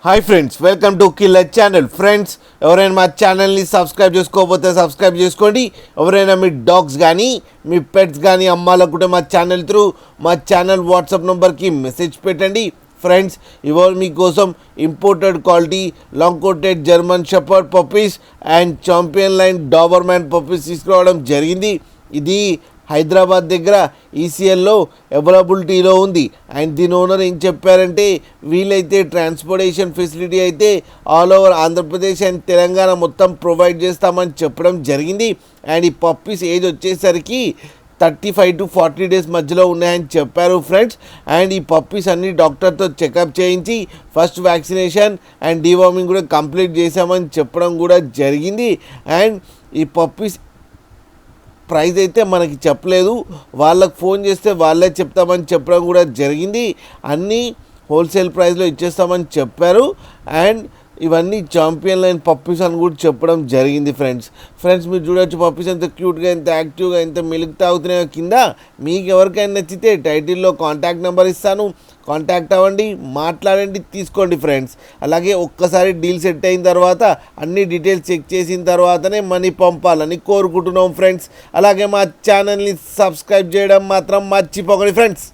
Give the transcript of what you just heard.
Hi friends, welcome to killer channel. Friends, ఎవరైనా మా ఛానల్ని సబ్స్క్రైబ్ చేసుకోకపోతే సబ్స్క్రైబ్ చేసుకోండి. ఎవరైనా మీ డాగ్స్ కానీ మీ పెట్స్ కానీ అమ్మాలనుకుంటే మా ఛానల్ వాట్సాప్ నెంబర్కి మెసేజ్ పెట్టండి. ఫ్రెండ్స్, ఇవాళ మీకోసం imported quality long coated German shepherd puppies and champion line Doberman puppies తీసుకురావడం జరిగింది. ఇది హైదరాబాద్ దగ్గర ఈసీఎల్లో అవైలబిలిటీలో ఉంది. అండ్ దీని ఓనర్ ఏం చెప్పారంటే, వీలైతే ట్రాన్స్పోర్టేషన్ ఫెసిలిటీ అయితే all over Andhra Pradesh and Telangana మొత్తం ప్రొవైడ్ చేస్తామని చెప్పడం జరిగింది. అండ్ ఈ పప్పీస్ ఏజ్ వచ్చేసరికి 35 to 40 డేస్ మధ్యలో ఉన్నాయని చెప్పారు ఫ్రెండ్స్. అండ్ ఈ పప్పీస్ అన్ని డాక్టర్తో చెకప్ చేయించి ఫస్ట్ వ్యాక్సినేషన్ అండ్ డీవార్మింగ్ కూడా కంప్లీట్ చేశామని చెప్పడం కూడా జరిగింది. అండ్ ఈ పప్పీస్ ప్రైస్ అయితే మనకి చెప్పలేదు, వాళ్ళకి ఫోన్ చేస్తే వాళ్ళే చెప్తామని చెప్పడం కూడా జరిగింది. అన్నీ హోల్సేల్ ప్రైస్లో ఇచ్చేస్తామని చెప్పారు. అండ్ ఇవన్నీ ఛాంపియన్ లైన్ పప్పీస్ అని కూడా చెప్పడం జరిగింది. ఫ్రెండ్స్ మీరు చూడవచ్చు పప్పీస్ ఎంత క్యూట్గా, ఎంత యాక్టివ్గా, ఎంత మిల్క్ తాగుతున్నాయో కింద. మీకు ఎవరికైనా నచ్చితే టైటిల్లో కాంటాక్ట్ నెంబర్ ఇస్తాను, కాంటాక్ట్ అవ్వండి, మాట్లాడండి, తీసుకోండి ఫ్రెండ్స్. అలాగే ఒక్కసారి డీల్ సెట్ అయిన తర్వాత అన్ని డీటెయిల్స్ చెక్ చేసిన తర్వాతనే మనీ పంపాలని కోరుకుంటున్నాం ఫ్రెండ్స్. అలాగే మా ఛానల్ని సబ్స్క్రైబ్ చేయడం మాత్రం మర్చిపోకండి ఫ్రెండ్స్.